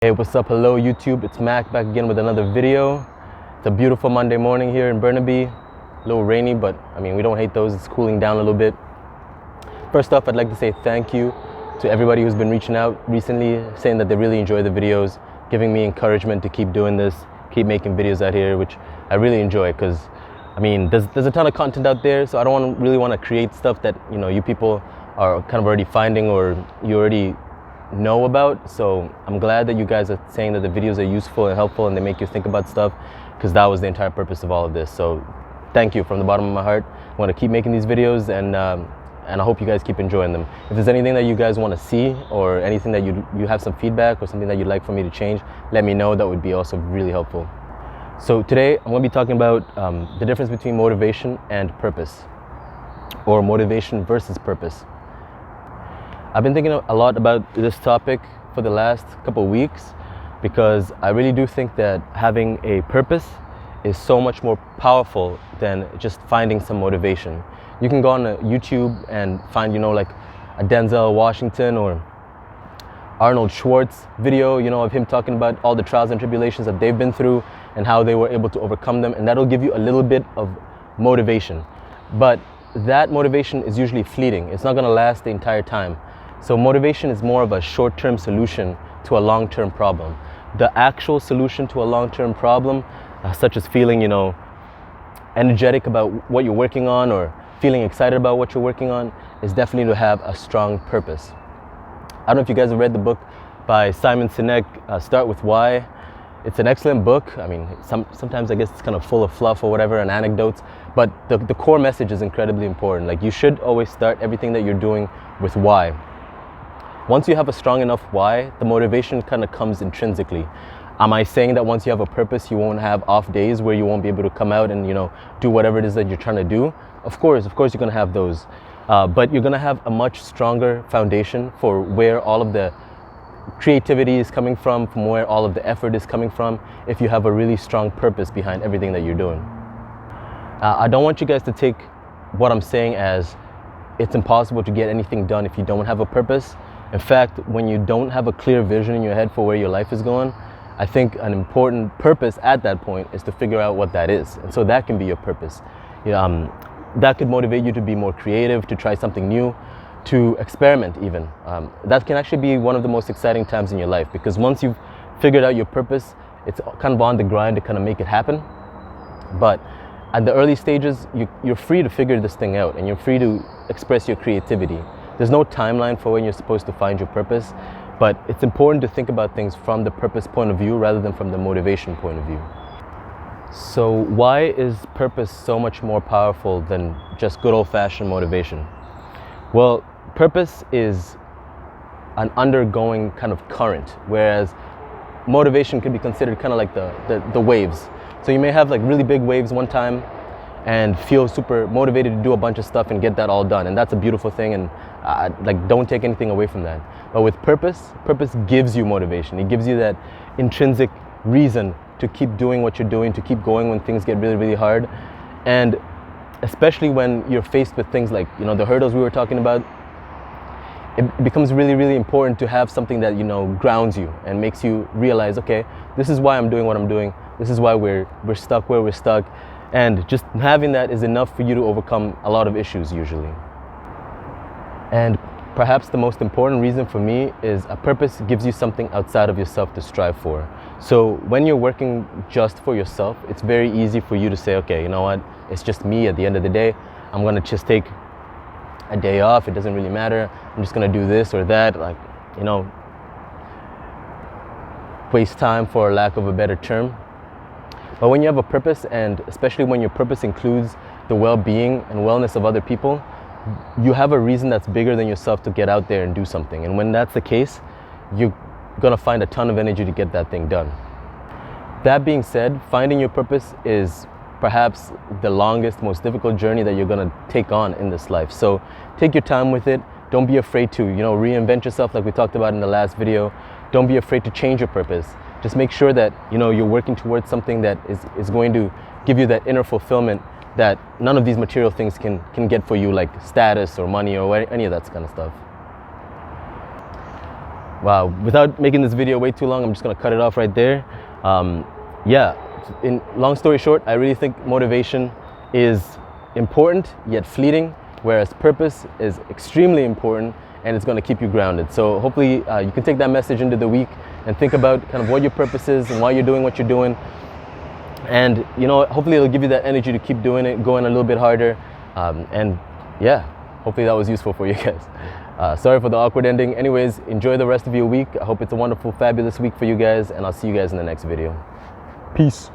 Hey, what's up? Hello YouTube, it's Mac back again with another video. It's a beautiful Monday morning here in Burnaby. A little rainy, but I mean, we don't hate those. It's cooling down a little bit. First off, I'd like to say thank you to everybody who's been reaching out recently, saying that they really enjoy the videos, giving me encouragement to keep doing this, keep making videos out here, which I really enjoy because I mean, there's a ton of content out there, so I don't really want to create stuff that, you people are kind of already finding or you already know about. So I'm glad that you guys are saying that the videos are useful and helpful and they make you think about stuff, because that was the entire purpose of all of this. So thank you from the bottom of my heart. I want to keep making these videos and I hope you guys keep enjoying them. If there's anything that you guys want to see or anything that you have some feedback or something that you'd like for me to change, let me know. That would be also really helpful. So today I'm going to be talking about the difference between motivation and purpose, or motivation versus purpose. I've been thinking a lot about this topic for the last couple of weeks because I really do think that having a purpose is so much more powerful than just finding some motivation. You can go on YouTube and find, like a Denzel Washington or Arnold Schwartz video, of him talking about all the trials and tribulations that they've been through and how they were able to overcome them, and that'll give you a little bit of motivation. But that motivation is usually fleeting. It's not going to last the entire time. So motivation is more of a short-term solution to a long-term problem. The actual solution to a long-term problem, such as feeling, energetic about what you're working on or feeling excited about what you're working on, is definitely to have a strong purpose. I don't know if you guys have read the book by Simon Sinek, Start With Why. It's an excellent book. I mean, sometimes I guess it's kind of full of fluff or whatever and anecdotes, but the core message is incredibly important. Like, you should always start everything that you're doing with why. Once you have a strong enough why, the motivation kind of comes intrinsically. Am I saying that once you have a purpose, you won't have off days where you won't be able to come out and, do whatever it is that you're trying to do? Of course, you're going to have those. But you're going to have a much stronger foundation for where all of the creativity is coming from where all of the effort is coming from, if you have a really strong purpose behind everything that you're doing. I don't want you guys to take what I'm saying as it's impossible to get anything done if you don't have a purpose. In fact, when you don't have a clear vision in your head for where your life is going, I think an important purpose at that point is to figure out what that is. And so that can be your purpose. That could motivate you to be more creative, to try something new, to experiment even. That can actually be one of the most exciting times in your life, because once you've figured out your purpose, it's kind of on the grind to kind of make it happen. But at the early stages, you're free to figure this thing out and you're free to express your creativity. There's no timeline for when you're supposed to find your purpose, but it's important to think about things from the purpose point of view rather than from the motivation point of view. So why is purpose so much more powerful than just good old-fashioned motivation? Well, purpose is an undergoing kind of current, whereas motivation could be considered kind of like the waves. So you may have like really big waves one time and feel super motivated to do a bunch of stuff and get that all done, and that's a beautiful thing, and don't take anything away from that. But with purpose gives you motivation. It gives you that intrinsic reason to keep doing what you're doing, to keep going when things get really, really hard. And especially when you're faced with things like, the hurdles we were talking about, it becomes really, really important to have something that, grounds you and makes you realize, okay, this is why I'm doing what I'm doing. This is why we're stuck where we're stuck. And just having that is enough for you to overcome a lot of issues usually. And perhaps the most important reason for me is a purpose gives you something outside of yourself to strive for. So when you're working just for yourself, it's very easy for you to say, okay, you know what, it's just me at the end of the day. I'm going to just take a day off. It doesn't really matter. I'm just going to do this or that, waste time, for lack of a better term. But when you have a purpose, and especially when your purpose includes the well-being and wellness of other people, you have a reason that's bigger than yourself to get out there and do something. And when that's the case, you're going to find a ton of energy to get that thing done. That being said, finding your purpose is perhaps the longest, most difficult journey that you're going to take on in this life. So take your time with it. Don't be afraid to, reinvent yourself like we talked about in the last video. Don't be afraid to change your purpose. Just make sure that, you're working towards something that is going to give you that inner fulfillment that none of these material things can get for you, like status or money or any of that kind of stuff. Wow, without making this video way too long, I'm just gonna cut it off right there. Yeah, in long story short, I really think motivation is important yet fleeting, whereas purpose is extremely important and it's gonna keep you grounded. So hopefully you can take that message into the week and think about kind of what your purpose is and why you're doing what you're doing. And you know, hopefully it'll give you that energy to keep doing it, going a little bit harder. And yeah, hopefully that was useful for you guys. Sorry for the awkward ending. Anyways, enjoy the rest of your week. I hope it's a wonderful, fabulous week for you guys, and I'll see you guys in the next video. Peace.